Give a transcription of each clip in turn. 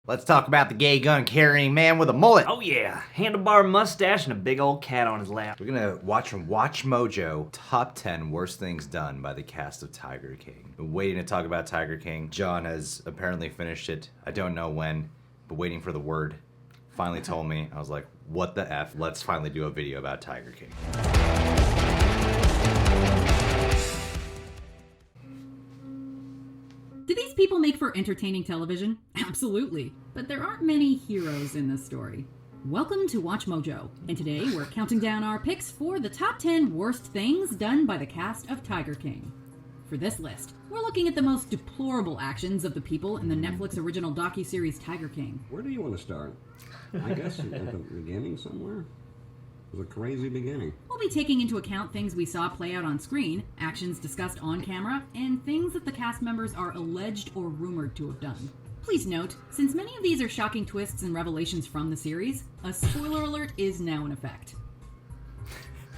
Let's talk about the gay gun-carrying man with a mullet. Oh yeah, handlebar mustache and a big old cat on his lap. We're gonna watch from Watch Mojo, top 10 worst things done by the cast of Tiger King. Been waiting to talk about Tiger King. John has apparently finished it. I don't know when, but waiting for the word. Finally told me. I was like, what the F? Let's finally do a video about Tiger King. Do these people make for entertaining television? Absolutely. But there aren't many heroes in this story. Welcome to Watch Mojo, and today we're counting down our picks for the top 10 worst things done by the cast of Tiger King. For this list, we're looking at the most deplorable actions of the people in the Netflix original docuseries Tiger King. Where do you want to start? I guess at the beginning somewhere. It was a crazy beginning. We'll be taking into account things we saw play out on screen, actions discussed on camera, and things that the cast members are alleged or rumored to have done. Please note, since many of these are shocking twists and revelations from the series, a spoiler alert is now in effect.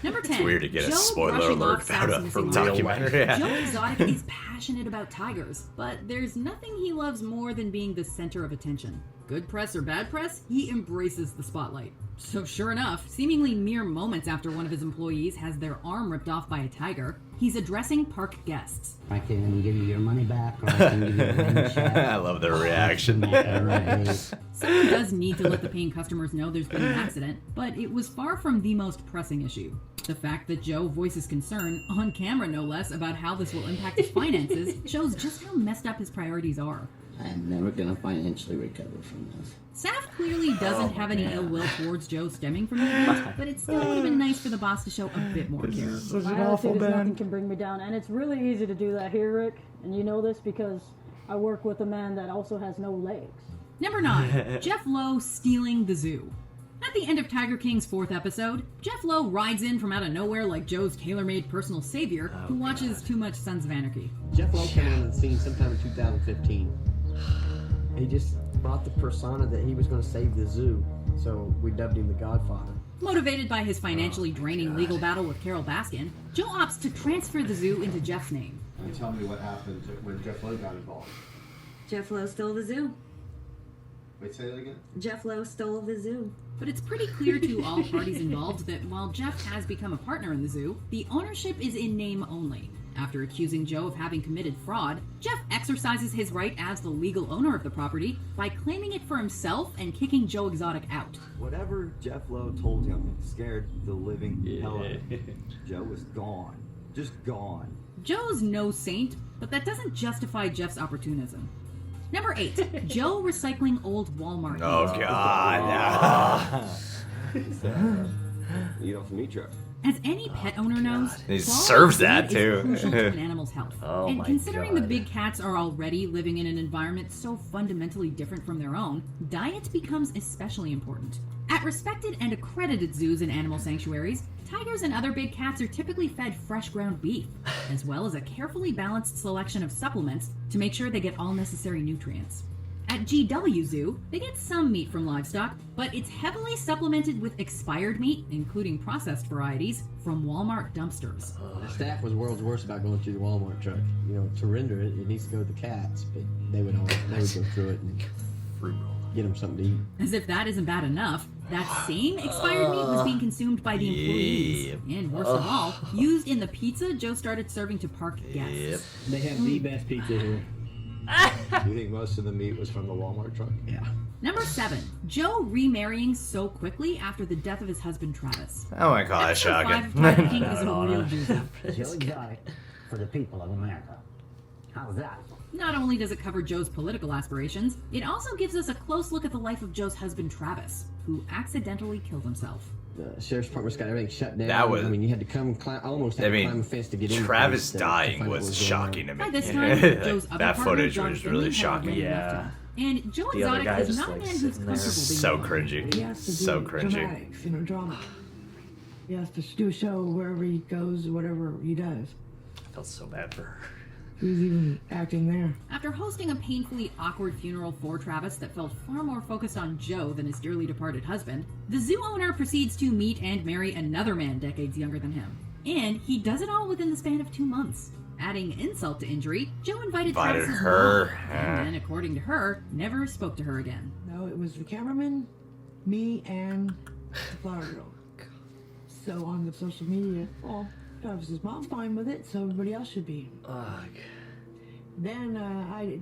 Number 10. It's weird to get a Joe spoiler alert about a documentary. Joe Exotic is passionate about tigers, but there's nothing he loves more than being the center of attention. Good press or bad press, he embraces the spotlight. So sure enough, seemingly mere moments after one of his employees has their arm ripped off by a tiger, he's addressing park guests. I can give you your money back, or I can give you a rain check. I love their reaction. Someone does need to let the paying customers know there's been an accident, but it was far from the most pressing issue. The fact that Joe voices concern, on camera no less, about how this will impact his finances shows just how messed up his priorities are. I'm never gonna financially recover from this. Saf clearly doesn't have any ill will towards Joe stemming from the event, but it still would have been nice for the boss to show a bit more care. My attitude is nothing can bring me down, and it's really easy to do that here, Rick. And you know this because I work with a man that also has no legs. Number 9. Jeff Lowe stealing the zoo. At the end of Tiger King's 4th episode, Jeff Lowe rides in from out of nowhere like Joe's tailor-made personal savior who watches too much Sons of Anarchy. Jeff Lowe came on the scene sometime in 2015. He just brought the persona that he was going to save the zoo, so we dubbed him the Godfather. Motivated by his financially draining legal battle with Carole Baskin, Joe opts to transfer the zoo into Jeff's name. Can you tell me what happened when Jeff Lowe got involved? Jeff Lowe stole the zoo. Wait, say that again? Jeff Lowe stole the zoo. But it's pretty clear to all parties involved that while Jeff has become a partner in the zoo, the ownership is in name only. After accusing Joe of having committed fraud, Jeff exercises his right as the legal owner of the property by claiming it for himself and kicking Joe Exotic out. Whatever Jeff Lowe told him scared the living hell out of him. Joe was gone. Just gone. Joe's no saint, but that doesn't justify Jeff's opportunism. Number 8. Joe recycling old Walmart. Oh, God. Eat off the meat truck. As any pet owner knows, He quality serves food that, is too. crucial to an animal's health. Oh and my considering the God. big cats are already living in an environment so fundamentally different from their own, diet becomes especially important. At respected and accredited zoos and animal sanctuaries, tigers and other big cats are typically fed fresh ground beef, as well as a carefully balanced selection of supplements to make sure they get all necessary nutrients. At GW Zoo, they get some meat from livestock, but it's heavily supplemented with expired meat, including processed varieties, from Walmart dumpsters. The staff was world's worst about going through the Walmart truck. You know, to render it, it needs to go to the cats, but they would go through it and get them something to eat. As if that isn't bad enough, that same expired meat was being consumed by the employees, and worst of all, used in the pizza Joe started serving to park guests. They have the best pizza here. You think most of the meat was from the Walmart truck? Yeah. Number 7. Joe remarrying so quickly after the death of his husband Travis. Oh my God, that's Episode 5 shocking. of Tiger King is a real doozy. Joe Exotic for the people of America. How's that? Not only does it cover Joe's political aspirations, it also gives us a close look at the life of Joe's husband Travis, who accidentally killed himself. The sheriff's department's got everything shut down. That was- I mean, you had to come almost had to climb a fence to get in. Travis dying was shocking to me. By this time, Joe's other That partner, footage John was Finley, really had shocking. already left Yeah. him. And Joe The other Exotic guy is just, not a like, man who's sitting there. comfortable being So alone. cringy. He has to do So cringy. dramatics, drama. He has to do a show wherever he goes, whatever he does. I felt so bad for her. Who's even acting there? After hosting a painfully awkward funeral for Travis that felt far more focused on Joe than his dearly departed husband, the zoo owner proceeds to meet and marry another man decades younger than him. And he does it all within the span of 2 months. Adding insult to injury, Joe invited Invited Travis's her. mom, and then, according to her, never spoke to her again. No, it was the cameraman, me, and the flower girl. So on the social media, well, Travis's mom's fine with it, so everybody else should be. Then I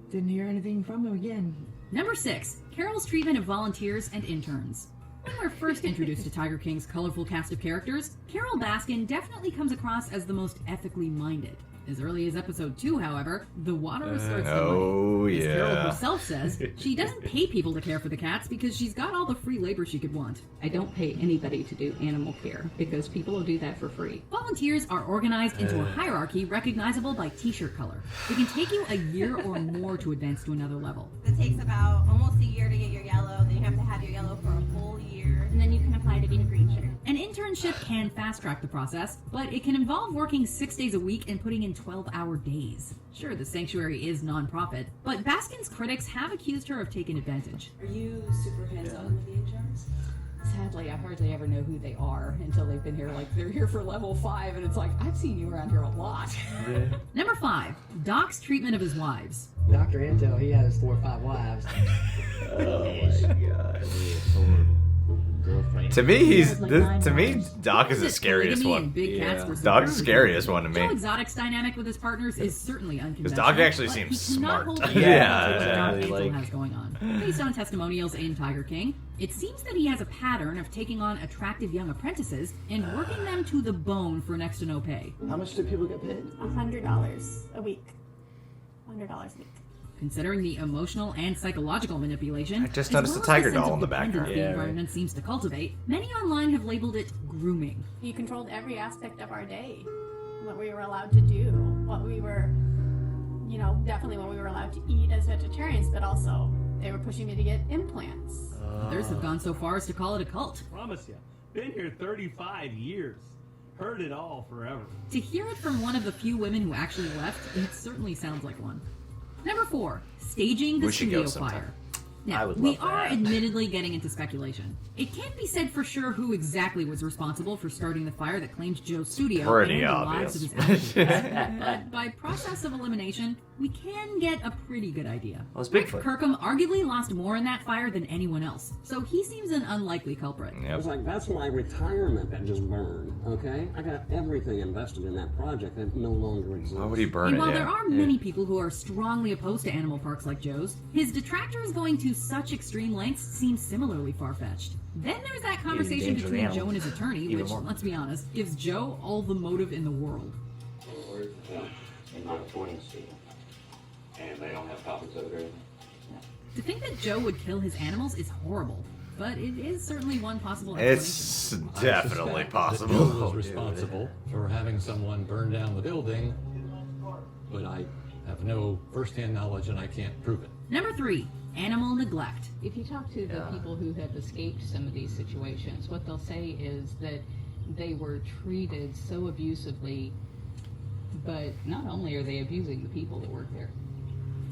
didn't hear anything from him again. Number 6, Carole's treatment of volunteers and interns. When we're first introduced to Tiger King's colorful cast of characters, Carole Baskin definitely comes across as the most ethically minded. As early as episode 2, however, the water starts to run. As Carole herself says, she doesn't pay people to care for the cats because she's got all the free labor she could want. I don't pay anybody to do animal care because people will do that for free. Volunteers are organized into a hierarchy recognizable by t-shirt color. It can take you a year or more to advance to another level. It takes about almost a year to get your yellow, then you have to have your yellow for a full year, and then you can apply to get a green shirt. An internship can fast-track the process, but it can involve working 6 days a week and putting in 12-hour days. Sure, the sanctuary is non-profit, but Baskin's critics have accused her of taking advantage. Are you super hands-on with the interns? Sadly, I hardly ever know who they are until they've been here. Like, they're here for level 5, and it's like, I've seen you around here a lot. Number 5, Doc's treatment of his wives. Dr. Antle, he has 4 or 5 wives. Oh my god. To me, Doc is the scariest one. Doc's the scariest one to me. Joe Exotic's dynamic with his partners is certainly unconventional. Doc actually but seems he cannot smart. hold the Antle has going on. Based on testimonials in Tiger King, it seems that he has a pattern of taking on attractive young apprentices and working them to the bone for next to no pay. How much do people get paid? $100 a week. $100 a week. Considering the emotional and psychological manipulation, I just as noticed well a tiger as the sense doll of in the background. dependence the environment seems to cultivate, many online have labeled it grooming. You controlled every aspect of our day. What we were allowed to do, what we were, definitely what we were allowed to eat as vegetarians, but also they were pushing me to get implants. Others have gone so far as to call it a cult. Promise you, been here 35 years. Heard it all forever. To hear it from one of the few women who actually left, it certainly sounds like one. Number 4, staging the studio fire. Now, we are admittedly getting into speculation. It can't be said for sure who exactly was responsible for starting the fire that claimed Joe's studio Pretty and obvious. the lives of his actors. But by process of elimination, we can get a pretty good idea. Well, it's Bigfoot. Kirkham arguably lost more in that fire than anyone else, so he seems an unlikely culprit. It was like, that's my retirement that just burned, okay? I got everything invested in that project that no longer exists. Why would he burn And it? while there are many people who are strongly opposed to animal parks like Joe's, his detractors going to such extreme lengths seems similarly far-fetched. Then there's that conversation danger between animals. Joe and his attorney, Even which, more. let's be honest, gives Joe all the motive in the world. In my recording studio. And they don't have copies of it. To think that Joe would kill his animals is horrible, but it is certainly one possible It's definitely Joe possible. was responsible for having someone burn down the building, but I have no first-hand knowledge and I can't prove it. Number 3, animal neglect. If you talk to the people who have escaped some of these situations, what they'll say is that they were treated so abusively, but not only are they abusing the people that work there,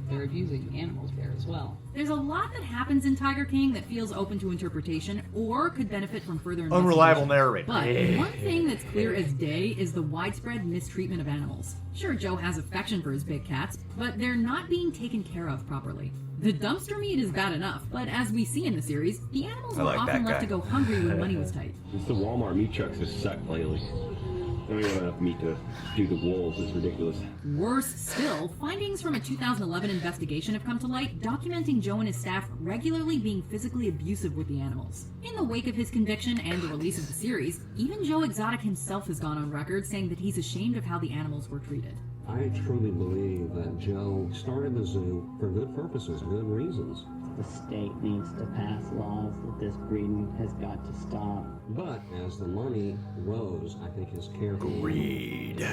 they're abusing the animals there as well. There's a lot that happens in Tiger King that feels open to interpretation or could benefit from further investigation. Unreliable narrator. But one thing that's clear as day is the widespread mistreatment of animals. Sure, Joe has affection for his big cats, but they're not being taken care of properly. The dumpster meat is bad enough, but as we see in the series, the animals were often left to go hungry when money was tight. It's the Walmart meat trucks have sucked lately. They don't even have enough meat to do the wolves. It's ridiculous. Worse still, findings from a 2011 investigation have come to light documenting Joe and his staff regularly being physically abusive with the animals. In the wake of his conviction and the release of the series, even Joe Exotic himself has gone on record saying that he's ashamed of how the animals were treated. I truly believe that Joe started the zoo for good purposes, good reasons. The state needs to pass laws that this breeding has got to stop. But as the money rose, I think his care... Greed.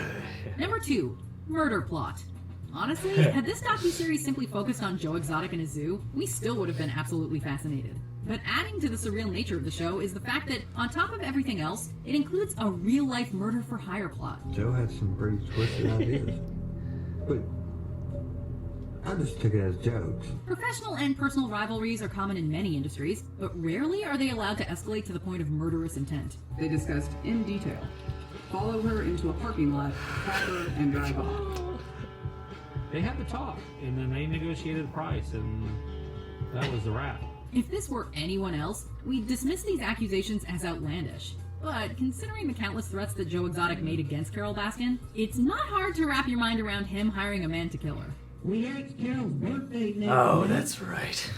Number 2, murder plot. Honestly, had this docuseries simply focused on Joe Exotic and his zoo, we still would have been absolutely fascinated. But adding to the surreal nature of the show is the fact that, on top of everything else, it includes a real-life murder-for-hire plot. Joe had some pretty twisted ideas. But I just took it as jokes. Professional and personal rivalries are common in many industries, but rarely are they allowed to escalate to the point of murderous intent. They discussed in detail follow her into a parking lot, grab her, and drive off. They had the talk, and then they negotiated a price, and that was the wrap. If this were anyone else, we'd dismiss these accusations as outlandish. But considering the countless threats that Joe Exotic made against Carole Baskin, it's not hard to wrap your mind around him hiring a man to kill her. We asked Carol's birthday next Oh, week. that's right.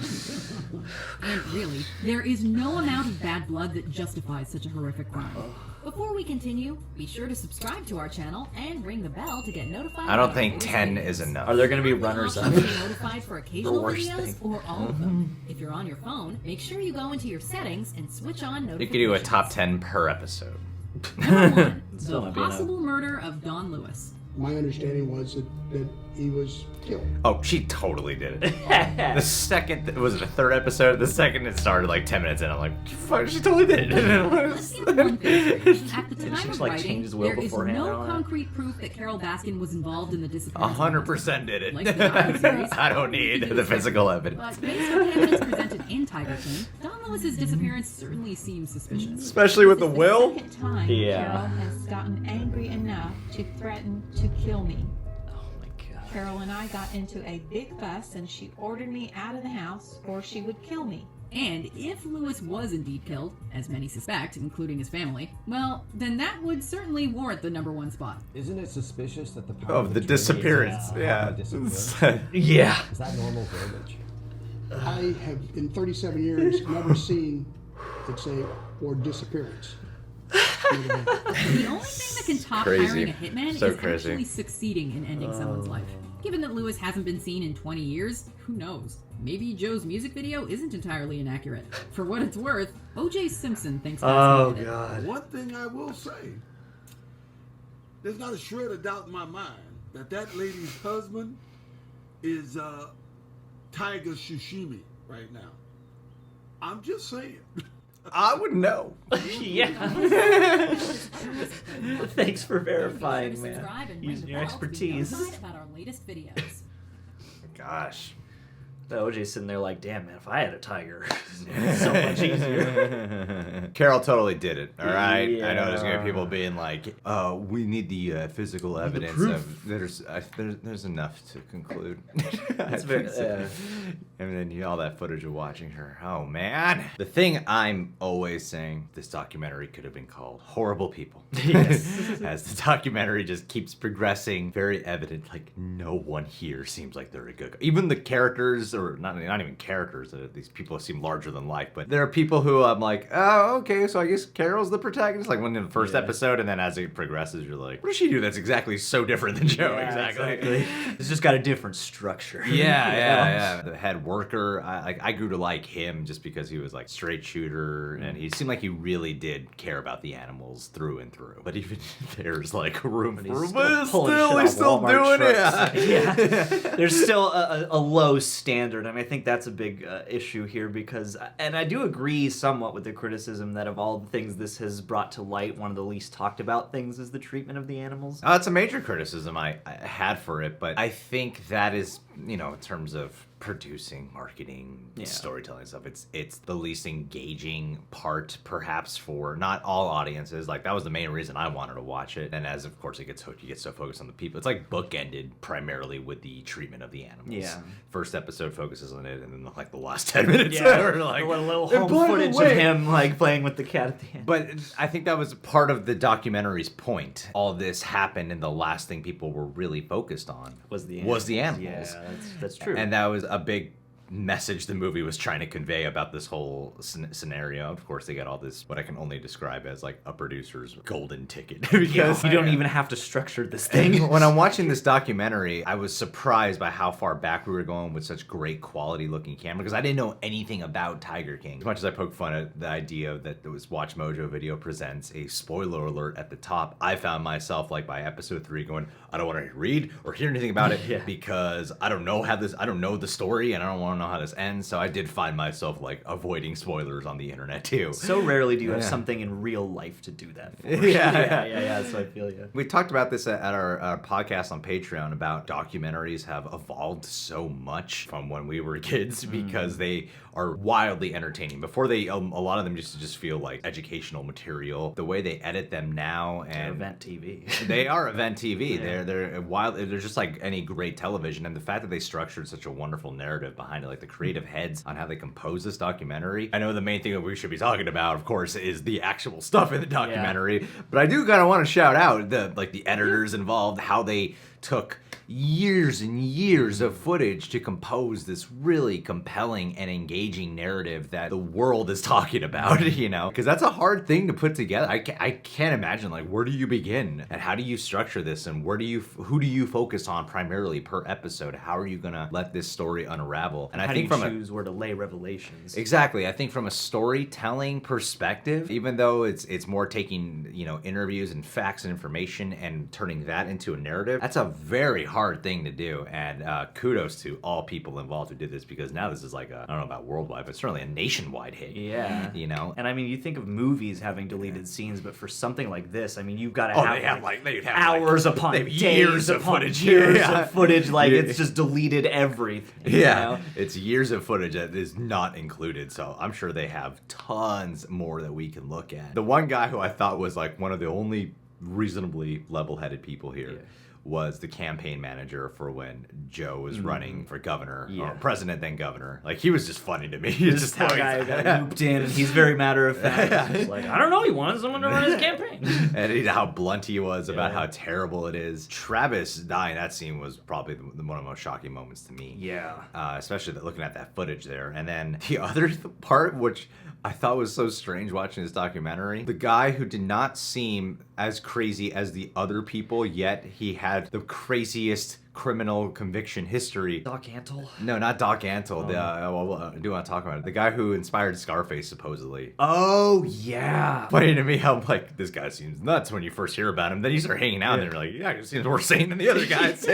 And really, there is no amount of bad blood that justifies such a horrific crime. Before we continue, be sure to subscribe to our channel and ring the bell to get notified. I don't think 10 is enough. Are there going to be runners-up? Be notified for occasional worst videos thing. or all of them. If you're on your phone, make sure you go into your settings and switch on You notifications. could do a top 10 per episode. Number 1, Still the might be enough. possible murder of Don Lewis. My understanding was that he was killed. Oh, she totally did it. The second, was it a third episode? The second it started like 10 minutes in, I'm like, fuck, she totally did Let's it. get one thing straight. At the Did time she of just, like, writing, change his will there is beforehand and no all that? concrete proof that Carole Baskin was involved in the disappearance. 100% did it. Like the docuseries. I don't need the physical evidence. But based on the evidence presented in Tiger King, Don Lewis's disappearance certainly seems suspicious. Especially with the will. Second time Yeah. Carole has gotten angry enough to threaten to kill me. Oh my god. Carole and I got into a big fuss and she ordered me out of the house or she would kill me. And if Lewis was indeed killed, as many suspect, including his family, well, then that would certainly warrant the number 1 spot. Isn't it suspicious that the power Of the attorney disappearance, is, yeah. disappearance? Yeah. Is that normal verbiage? I have, in 37 years, never seen it say, or disappearance. The only thing that can top Crazy. hiring a hitman So is crazy. actually succeeding in ending someone's life. Given that Lewis hasn't been seen in 20 years, who knows? Maybe Joe's music video isn't entirely inaccurate. For what it's worth, O.J. Simpson thinks Oh Baskin did it. god. One thing I will say, there's not a shred of doubt in my mind that lady's husband is Tiger Sashimi right now. I'm just saying. I would know. Yeah. Thanks for verifying, Subscribe man. and ring Using the your bell to be expertise. notified about our latest videos. Gosh. The OJ's sitting there like, damn, man, if I had a tiger, it's so much easier. Carole totally did it, all right? Yeah. I know there's going to be people being like, we need the physical evidence. There's enough to conclude. That's very, And then all that footage of watching her. Oh, man. The thing I'm always saying, this documentary could have been called Horrible People. Yes. As the documentary just keeps progressing, very evident, like, no one here seems like they're a good guy. Even the characters, or not even characters, these people seem larger than life, but there are people who I'm like, oh, okay, so I guess Carol's the protagonist, like when in the first episode, and then as it progresses, you're like, what does she do that's exactly so different than Joe? Yeah, exactly. It's just got a different structure. Yeah. The head worker, I grew to like him just because he was like straight shooter, and he seemed like he really did care about the animals through and through. But even there's like room for him, but he's still doing it. Yeah. There's still a low standard. I mean, I think that's a big issue here because, and I do agree somewhat with the criticism that of all the things this has brought to light, one of the least talked about things is the treatment of the animals. It's a major criticism I had for it, but I think that is, in terms of producing, marketing, storytelling stuff, it's the least engaging part, perhaps, for not all audiences. Like, that was the main reason I wanted to watch it. And as, of course, it gets hooked, you get so focused on the people. It's like bookended primarily with the treatment of the animals. Yeah. First episode focuses on it, and then like the last 10 minutes are like a little "And home by the footage way-" of him like playing with the cat at the end. But I think that was part of the documentary's point. All this happened, and the last thing people were really focused on was the animals. Yeah, that's true. And that was a big message the movie was trying to convey about this whole scenario. Of course, they got all this, what I can only describe as like a producer's golden ticket. Because you don't even have to structure this thing. when I'm watching this documentary, I was surprised by how far back we were going with such great quality looking camera, because I didn't know anything about Tiger King. As much as I poke fun at the idea that there was Watch Mojo Video presents a spoiler alert at the top, I found myself like by episode 3 going, I don't want to read or hear anything about it because I don't know the story, and I don't want to know how this ends, so I did find myself like avoiding spoilers on the internet too. So rarely do you have Yeah. something in real life to do that for. Yeah. So I feel you. We talked about this at our podcast on Patreon about documentaries have evolved so much from when we were kids because they are wildly entertaining. Before they, a lot of them used to just feel like educational material. The way they edit them now and They're event TV. they are event TV. Yeah. They're wild. They're just like any great television, and the fact that they structured such a wonderful narrative behind it, like the creative heads on how they compose this documentary. I know the main thing that we should be talking about, of course, is the actual stuff in the documentary. But I do kind of want to shout out the editors involved, how they took years and years of footage to compose this really compelling and engaging narrative that the world is talking about, you know? Because that's a hard thing to put together. I can't imagine, like, where do you begin? And how do you structure this? And who do you focus on primarily per episode? How are you gonna let this story unravel? And How I think do you from choose where to lay revelations? Exactly. I think from a storytelling perspective, even though it's more taking, interviews and facts and information and turning that into a narrative, that's a very hard thing to do. And kudos to all people involved who did this, because now this is like I don't know about worldwide, but certainly a nationwide hit. Yeah. And I mean, you think of movies having deleted scenes, but for something like this, I mean, you've got to have they'd have hours upon they have days years of upon footage. years Yeah. of footage. Like, Yeah. it's just deleted everything. Yeah, it's years of footage that is not included, so I'm sure they have tons more that we can look at. The one guy who I thought was like one of the only reasonably level-headed people here was the campaign manager for when Joe was running for governor, or president then governor. Like, he was just funny to me. He's just This poor guy got looped in, and he's very matter of fact. He's like, I don't know, he wanted someone to run his campaign. And how blunt he was about how terrible it is. Travis dying, that scene was probably one of the most shocking moments to me. Yeah. Especially looking at that footage there. And then the other part, which I thought was so strange watching this documentary, the guy who did not seem as crazy as the other people, yet he had the craziest criminal conviction history. Doc Antle? No, not Doc Antle. I do want to talk about it. The guy who inspired Scarface, supposedly. Oh, yeah. Funny to me how, like, this guy seems nuts when you first hear about him. Then you start hanging out and you're like, yeah, he seems more sane than the other guys.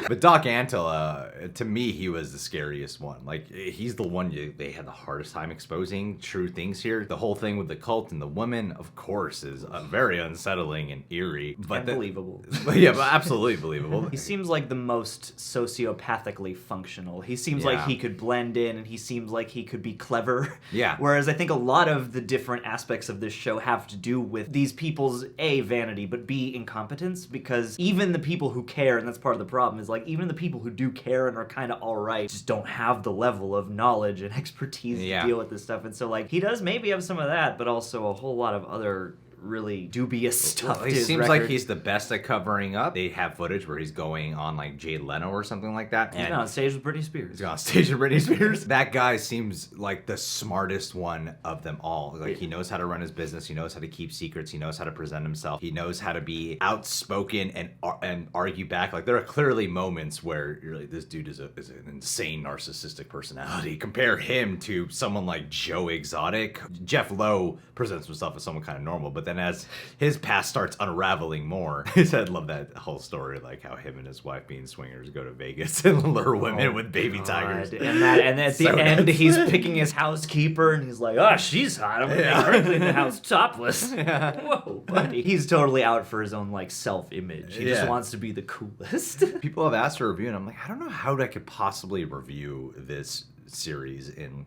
But Doc Antle, to me, he was the scariest one. Like, he's the one they had the hardest time exposing true things here. The whole thing with the cult and the women, of course, is very unsettling and eerie. But believable. Yeah, but absolutely believable. He seems like the most sociopathically functional. He seems like he could blend in, and he seems like he could be clever. Yeah. Whereas I think a lot of the different aspects of this show have to do with these people's A, vanity, but B, incompetence, because even the people who care, and that's part of the problem, is like even the people who do care and are kind of alright just don't have the level of knowledge and expertise to deal with this stuff. And so like he does maybe have some of that, but also a whole lot of other really dubious stuff. Well, he seems like he's the best at covering up. They have footage where he's going on like Jay Leno or something like that. He's on stage with Britney Spears. He's on stage with Britney Spears. That guy seems like the smartest one of them all. Like, he knows how to run his business. He knows how to keep secrets. He knows how to present himself. He knows how to be outspoken and argue back. Like, there are clearly moments where you're like, this dude is an insane narcissistic personality. Compare him to someone like Joe Exotic. Jeff Lowe presents himself as someone kind of normal, but then as his past starts unraveling more, I love that whole story, like how him and his wife being swingers go to Vegas and lure women with baby tigers. And at the end, he's picking his housekeeper, and he's like, "Oh, she's hot. I'm gonna make her clean the house topless." Whoa, buddy! He's totally out for his own like self-image. He just wants to be the coolest. People have asked for a review, and I'm like, I don't know how I could possibly review this series in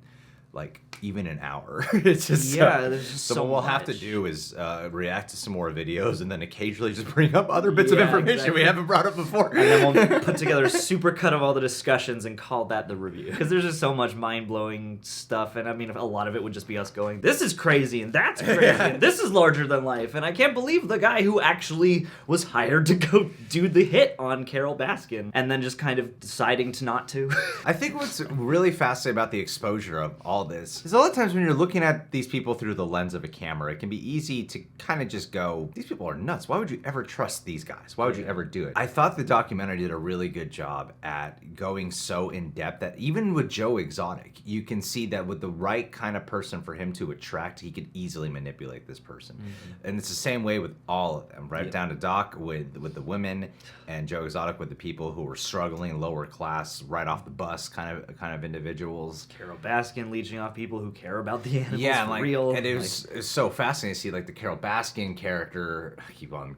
like even an hour. It's just there's just so so what we'll much. have to do is react to some more videos and then occasionally just bring up other bits of information we haven't brought up before. And then we'll put together a super cut of all the discussions and call that the review. Because there's just so much mind-blowing stuff, and I mean, a lot of it would just be us going, this is crazy, and that's crazy, and this is larger than life, and I can't believe the guy who actually was hired to go do the hit on Carole Baskin, and then just kind of deciding to not to. I think what's really fascinating about the exposure of all all this is a lot of times when you're looking at these people through the lens of a camera, it can be easy to kind of just go, these people are nuts. Why would you ever trust these guys? Why would you ever do it? I thought the documentary did a really good job at going so in depth that even with Joe Exotic, you can see that with the right kind of person for him to attract, he could easily manipulate this person. And it's the same way with all of them, right down to Doc with the women, and Joe Exotic with the people who were struggling, lower class, right off the bus kind of individuals. Carole Baskin leeching off people who care about the animals for like, real. And it was so fascinating to see like the Carole Baskin character, I keep on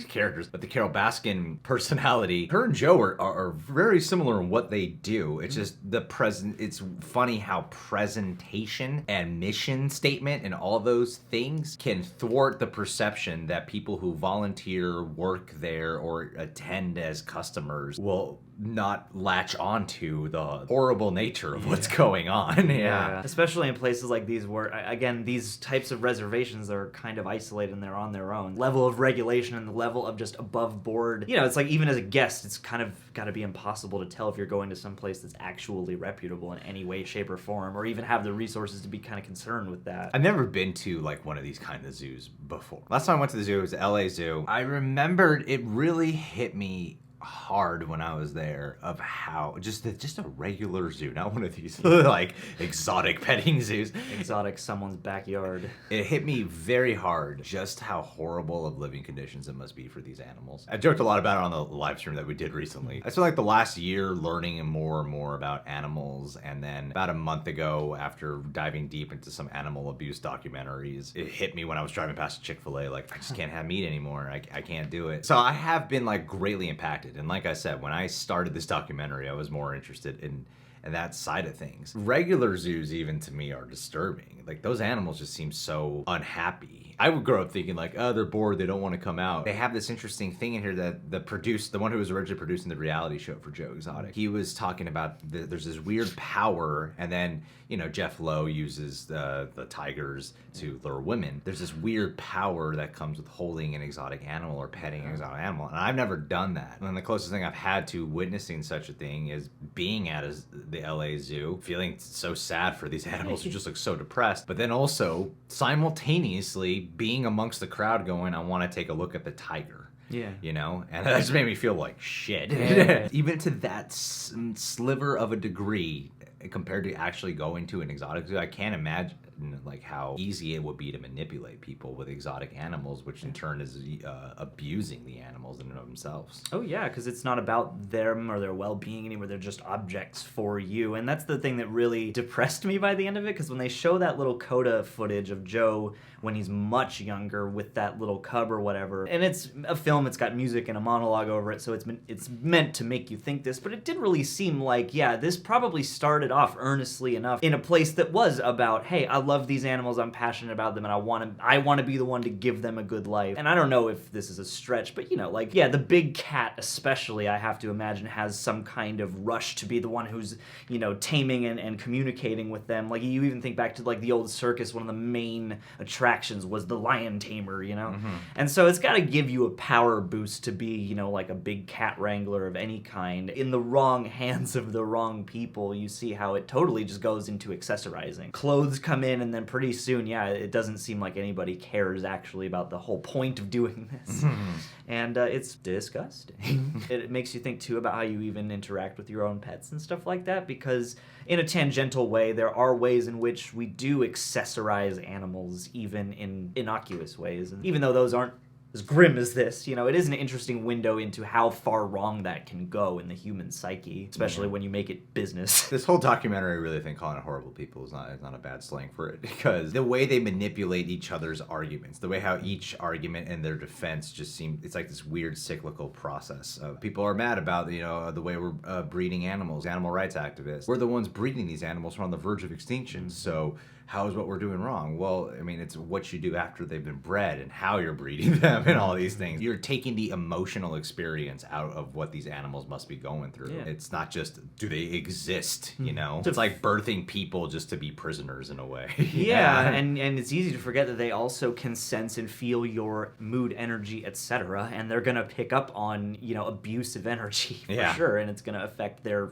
characters, but the Carole Baskin personality, her and Joe are very similar in what they do. It's just it's funny how presentation and mission statement and all those things can thwart the perception that people who volunteer, work there, or attend as customers will not latch onto the horrible nature of what's going on. Especially in places like these where, again, these types of reservations are kind of isolated and they're on their own. Level of regulation and the level of just above board. It's like even as a guest, it's kind of got to be impossible to tell if you're going to some place that's actually reputable in any way, shape, or form, or even have the resources to be kind of concerned with that. I've never been to like one of these kind of zoos before. Last time I went to the zoo, it was the LA Zoo. I remembered it really hit me hard when I was there of how just a regular zoo, not one of these like exotic petting zoos. Exotic someone's backyard. It hit me very hard just how horrible of living conditions it must be for these animals. I joked a lot about it on the live stream that we did recently. I spent like the last year learning more and more about animals, and then about a month ago, after diving deep into some animal abuse documentaries, it hit me when I was driving past Chick-fil-A, like I just can't have meat anymore. I can't do it. So I have been like greatly impacted. And like I said, when I started this documentary, I was more interested in that side of things. Regular zoos, even to me, are disturbing. Like those animals just seem so unhappy. I would grow up thinking like, oh, they're bored, they don't want to come out. They have this interesting thing in here that the one who was originally producing the reality show for Joe Exotic, he was talking about there's this weird power, and then Jeff Lowe uses the tigers to lure women. There's this weird power that comes with holding an exotic animal or petting an exotic animal, and I've never done that. And the closest thing I've had to witnessing such a thing is being at the LA Zoo, feeling so sad for these animals who just look so depressed, but then also simultaneously being amongst the crowd going, I want to take a look at the tiger. Yeah. And that just made me feel like shit. Yeah. Even to that sliver of a degree, compared to actually going to an exotic zoo, I can't imagine like how easy it would be to manipulate people with exotic animals, which in turn is abusing the animals in and of themselves. Oh yeah, because it's not about them or their well-being anymore. They're just objects for you, and that's the thing that really depressed me by the end of it. Because when they show that little coda footage of Joe when he's much younger with that little cub or whatever, and it's a film, it's got music and a monologue over it, so it's meant to make you think this, but it did really seem like, yeah, this probably started off earnestly enough in a place that was about, hey, I love these animals, I'm passionate about them, and I want to be the one to give them a good life. And I don't know if this is a stretch, but like, yeah, the big cat especially, I have to imagine, has some kind of rush to be the one who's, taming and communicating with them. Like, you even think back to like the old circus, one of the main attractions was the lion tamer, Mm-hmm. And so it's got to give you a power boost to be, like a big cat wrangler of any kind. In the wrong hands of the wrong people, you see how it totally just goes into accessorizing. Clothes come in, and then pretty soon, yeah, it doesn't seem like anybody cares actually about the whole point of doing this. Mm-hmm. And it's disgusting. It makes you think too about how you even interact with your own pets and stuff like that, because in a tangential way, there are ways in which we do accessorize animals, even in innocuous ways. And even though those aren't as grim as this, it is an interesting window into how far wrong that can go in the human psyche, especially when you make it business. This whole documentary, I really think calling it horrible people is not a bad slang for it, because the way they manipulate each other's arguments, the way how each argument and their defense just seem, it's like this weird cyclical process of people are mad about, the way we're breeding animals, animal rights activists. We're the ones breeding these animals, we're on the verge of extinction, so how is what we're doing wrong? Well, I mean, it's what you do after they've been bred and how you're breeding them and all these things. You're taking the emotional experience out of what these animals must be going through. Yeah. It's not just, do they exist, It's like birthing people just to be prisoners in a way. Yeah, and it's easy to forget that they also can sense and feel your mood, energy, etc., and they're going to pick up on, abusive energy for sure, and it's going to affect their,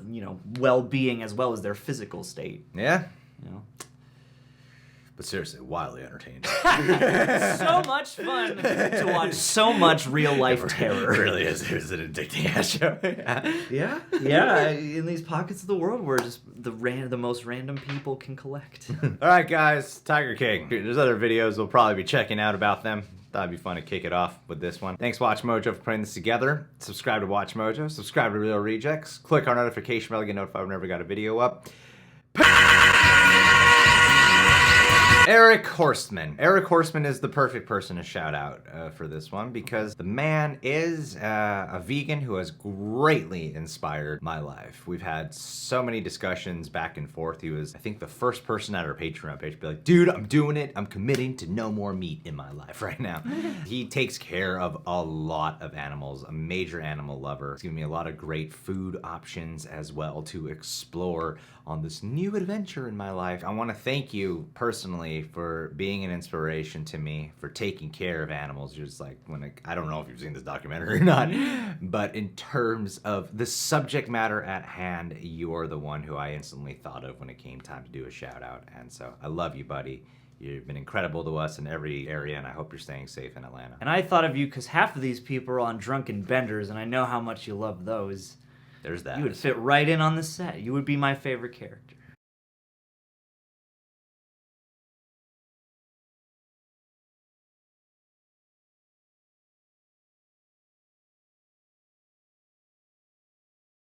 well-being as well as their physical state. Yeah. But seriously, wildly entertained. So much fun to watch. So much real life terror. It really is. It was an addicting ass show. Yeah. In these pockets of the world where just the most random people can collect. All right, guys. Tiger King. There's other videos we'll probably be checking out about them. Thought it'd be fun to kick it off with this one. Thanks, Watch Mojo, for putting this together. Subscribe to Watch Mojo. Subscribe to Real Rejects. Click our notification bell to get notified whenever we got a video up. Eric Horstman. Eric Horstman is the perfect person to shout out for this one because the man is a vegan who has greatly inspired my life. We've had so many discussions back and forth. He was, I think, the first person at our Patreon page to be like, dude, I'm doing it. I'm committing to no more meat in my life right now. He takes care of a lot of animals, a major animal lover. He's given me a lot of great food options as well to explore on this new adventure in my life. I want to thank you personally for being an inspiration to me, for taking care of animals. Just like I don't know if you've seen this documentary or not, but in terms of the subject matter at hand, you're the one who I instantly thought of when it came time to do a shout out. And so I love you, buddy. You've been incredible to us in every area, and I hope you're staying safe in Atlanta. And I thought of you because half of these people are on Drunken Benders, and I know how much you love those. There's that. You would fit right in on the set. You would be my favorite character.